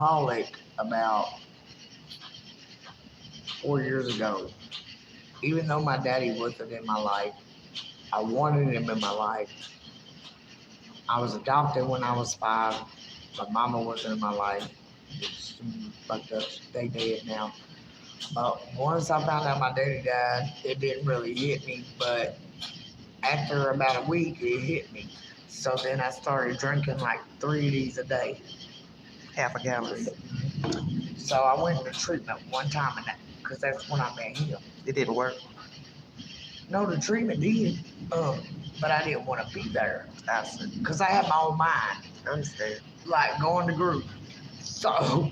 alcoholic about 4 years ago. Even though my daddy wasn't in my life, I wanted him in my life. I was adopted when I was 5. My mama wasn't in my life. It's fucked up. They dead now. Once I found out my daddy died, it didn't really hit me. But after about a week, it hit me. So then I started drinking like 3 of these a day. Half a gallon. So I went to treatment one time, and because that's when I met him. It didn't work. No, the treatment did, but I didn't want to be there I see. because I had my own mind, I understand. like going to group. So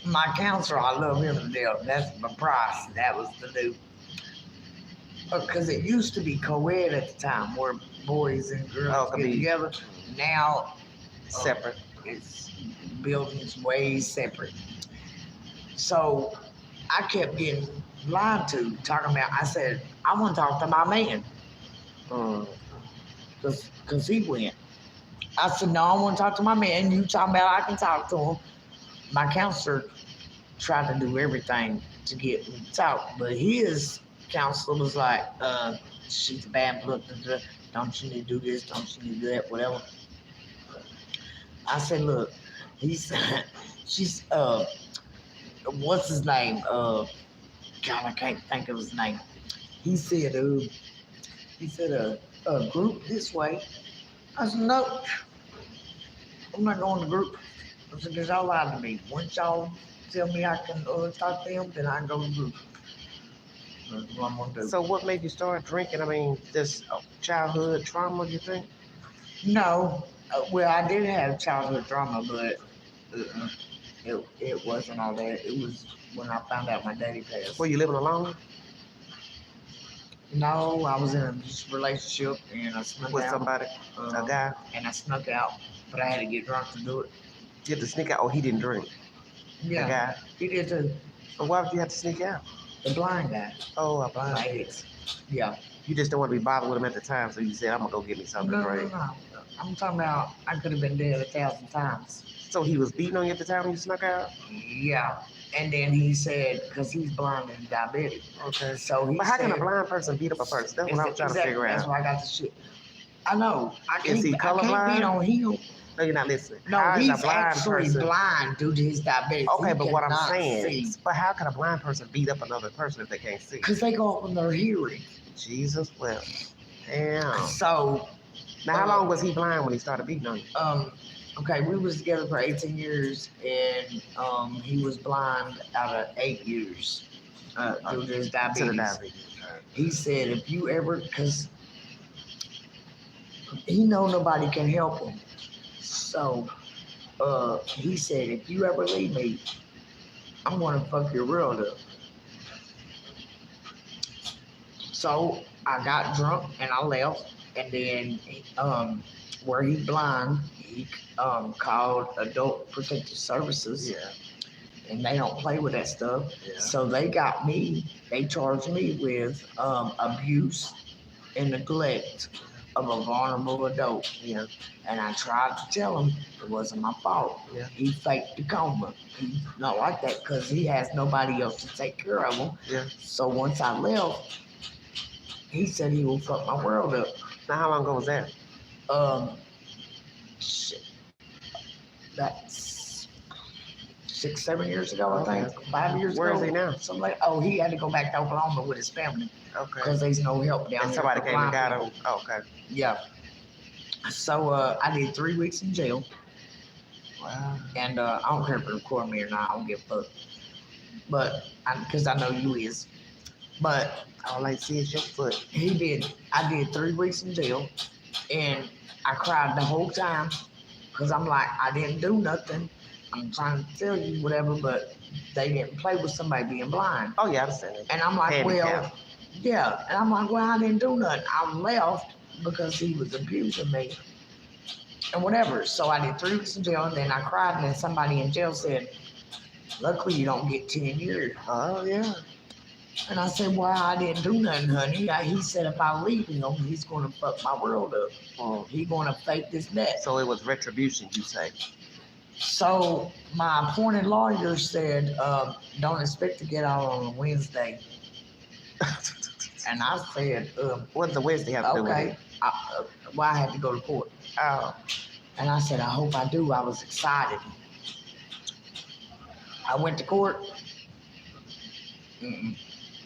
my counselor, I love him to death. That's my price. That was the new. Because it used to be co-ed at the time, where boys and girls get together. Now Separate. it's buildings way separate. So I kept getting lied to, talking about. I said I want to talk to my man, because he went. I said no, I want to talk to my man. You talking about I can talk to him. My counselor tried to do everything to get me to talk, but his counselor was like, she's a bad blood. Don't you need to do this? Don't you need to do that? Whatever. I said, look, he's, she's, what's his name? God, I can't think of his name. He said, a group this way. I said, no, I'm not going to group. I said, because y'all lied to me. Once y'all tell me I can talk to them, then I can go to group. That's what I'm going to do. So what made you start drinking? I mean, just childhood trauma, you think? No, well, I did have childhood trauma, but it wasn't all that. It was when I found out my daddy passed. Were you living alone? No, I was in a relationship and I snuck With out. somebody? A guy? And I snuck out, but I had to get drunk to do it. You had to sneak out? Oh, he didn't drink? Yeah, A guy? he did too. But why would you have to sneak out? The blind guy. Oh, a blind. My ex. Yeah. You just don't want to be bothered with him at the time, so you said, I'm going to go get me something to drink. No. I'm talking about I could have been dead 1,000 times. So he was beating on you at the time when you snuck out? Yeah. And then he said, because he's blind and diabetic. Okay. So he But how can a said, blind person beat up a person? That's what I'm trying to figure That's out. why I got the shit. I know. I Is he can't beat colorblind? on him. No, you're not listening. No, How is he's a blind actually person? blind due to his diabetes. Okay, but what I'm cannot saying, see. but how can a blind person beat up another person if they can't see? Because they go up on their hearing. Jesus, well, damn. So, Now, how long was he blind when he started beating on you? okay, we was together for 18 years, and he was blind out of 8 years due to his diabetes. To the diabetes. He said, if you ever, because he know nobody can help him. So, he said, if you ever leave me, I'm going to fuck your world up. So, I got drunk and I left, and then, where he blind, he called Adult Protective Services. Yeah. And they don't play with that stuff. Yeah. So they charged me with abuse and neglect of a vulnerable adult. Yeah. And I tried to tell him it wasn't my fault. Yeah. He faked the coma. He's not like that because he has nobody else to take care of him. Yeah. So once I left, he said he will fuck my world up. Now, how long ago was that? Shit. That's 6, 7 years ago, I think. 5 years Where ago. is he now? So like, he had to go back to Oklahoma with his family Okay. because there's no help down And here. somebody for came and blind got people. him. Oh, okay. Yeah. So I did 3 weeks in jail, Wow. and I don't care if they record me or not. I don't give a fuck. But because I know you is. But All I see is your foot. he did. I did 3 weeks in jail, and I cried the whole time because I'm like, I didn't do nothing. I'm trying to tell you whatever, but they didn't play with somebody being blind. Oh, yeah, I understand it. And I'm like, Handicap. well, yeah. And I'm like, well, I didn't do nothing. I left because he was abusing me and whatever. So I did 3 weeks in jail, and then I cried, and then somebody in jail said, luckily you don't get 10 years. Oh, yeah. And I said, well, I didn't do nothing, honey. He said if I leave him, he's going to fuck my world up. Oh. He's going to fake this debt. So it was retribution, you say? So my appointed lawyer said, don't expect to get out on a Wednesday. And I said, What does the Wednesday have to do with okay. it? Well, I had to go to court. Oh, And I said, I hope I do. I was excited. I went to court.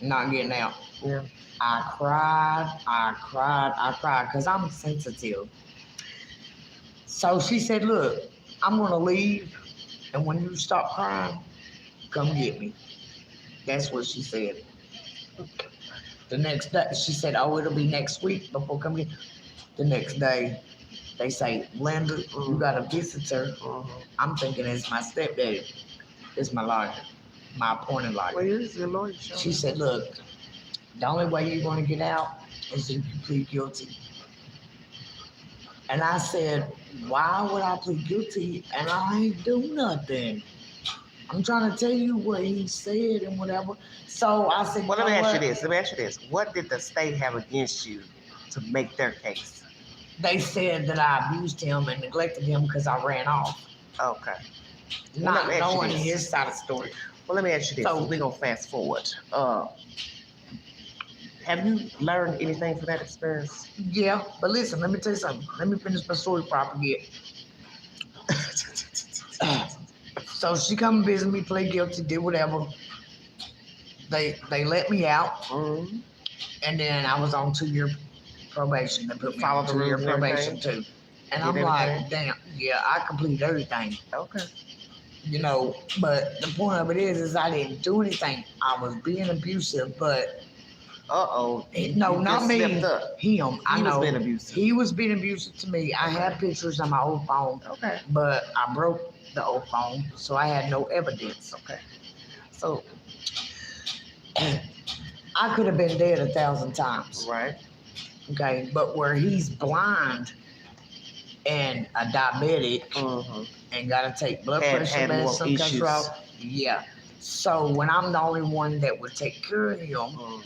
Not getting out. yeah. I cried because I'm sensitive. So she said, look, I'm going to leave. And when you stop crying, come get me. That's what she said. The next day, she said, oh, it'll be next week before come get. The next day, they say, Linda, you got a visitor. I'm thinking it's my stepdaddy. It's my lawyer, my appointed lawyer. Well, here's your lawyer. She said, look, the only way you're going to get out is if you plead guilty. And I said, why would I plead guilty and I ain't do nothing? I'm trying to tell you what he said and whatever. So I said, well, let me ask you this. What did the state have against you to make their case? They said that I abused him and neglected him because I ran off. Okay. Not knowing his side of the story. Well, let me ask you this. So we're going to fast forward. Have you learned anything from that experience? Yeah, but listen, let me tell you something. Let me finish my story before I forget. So she come and visit me, plead guilty, did whatever. They let me out, and then I was on 2-year probation. They put me on 2-year probation too. And I'm like, damn, yeah, I completed everything. Okay. You know, but the point of it is I didn't do anything. I was being abusive, but no, not me. Him. He was being abusive. He was being abusive to me. I had pictures on my old phone. Okay. But I broke the old phone, so I had no evidence. Okay. So I could have been dead 1,000 times. Right. Okay, but where he's blind and a diabetic and got to take blood pressure medicine, control. Yeah. So when I'm the only one that would take care of him,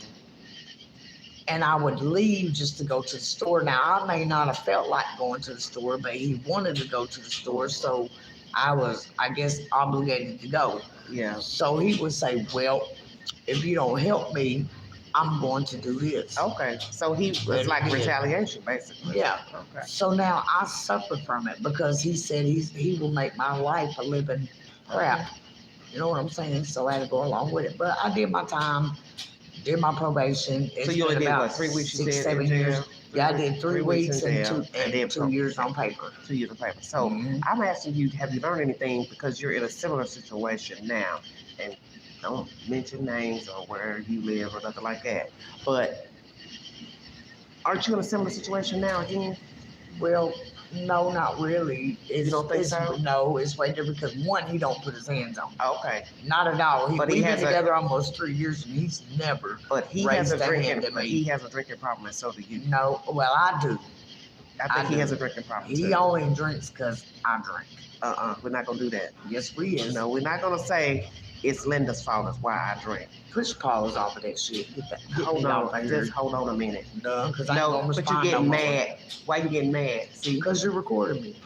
and I would leave just to go to the store. Now, I may not have felt like going to the store, but he wanted to go to the store, so I was, I guess, obligated to go. Yeah. So he would say, well, if you don't help me, I'm going to do this. Okay. So he was like retaliation, basically. Yeah. Okay. So now I suffer from it because he said he will make my life a living crap. You know what I'm saying? So I had to go along with it. But I did my time, did my probation. So you only did what, 3 weeks? 6, 7 years. Yeah, I did 3 weeks and 2 years on paper. 2 years on paper. So I'm asking you, have you learned anything because you're in a similar situation now? And don't mention names or where you live or nothing like that. But aren't you in a similar situation now again? Well, no, not really. You don't think so? No, it's way different because one, he don't put his hands on me. Okay. Not at all. We've been has together almost 3 years and he's never he has a drinking problem and so do you. No, well, I do. I think he has a drinking problem He only drinks because I drink. We're not going to do that. Yes, we is. No, we're not going to say it's Linda's fault. That's why I drink. Push Paul's off of that shit. Hold on. Just hold on a minute. No, because but you're getting mad. Why you getting mad? See? Because you're recording me.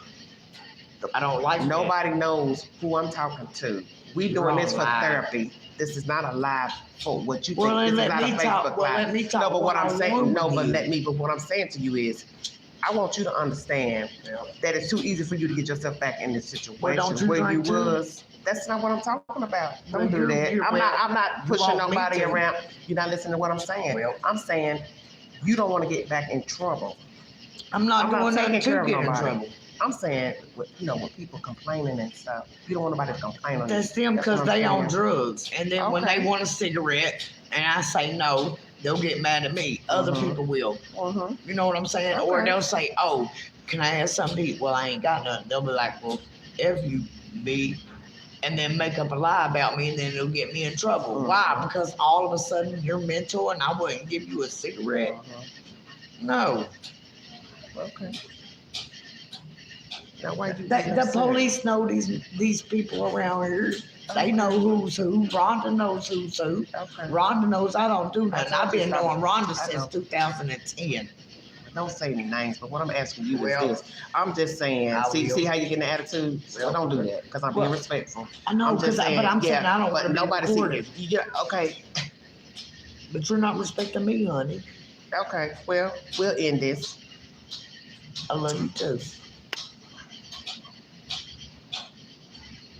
I don't like Nobody knows who I'm talking to. We doing this for therapy. This is not a live for what you think. This is not a Facebook live. Let me talk. No, but what I'm saying, but what I'm saying to you is, I want you to understand that it's too easy for you to get yourself back in this situation where you was. That's not what I'm talking about. Don't do that. I'm not pushing nobody around. You're not listening to what I'm saying. Well, I'm saying you don't want to get back in trouble. I'm not doing nothing to get in trouble. I'm saying, when people complaining and stuff, you don't want nobody to complain on you. That's them because they on drugs. And then when they want a cigarette and I say no, they'll get mad at me. Other people will. You know what I'm saying? Okay. Or they'll say, oh, can I have something to eat? Well, I ain't got nothing. They'll be like, well, if you be, and then make up a lie about me and then it'll get me in trouble. Why? Because all of a sudden you're mental and I wouldn't give you a cigarette? No. Okay. Now, why do the police know these people around here. They know who's who. Rhonda knows who's who. Okay. Rhonda knows I don't do nothing. I've been knowing Rhonda since 2010. don't say any names, but what I'm asking you is this. I'm just saying, see how you get the attitude? Well, don't do that, because I'm being respectful. I know, but I'm saying I don't want to be recorded. Yeah, okay. But you're not respecting me, honey. Okay, well, we'll end this. I love you too.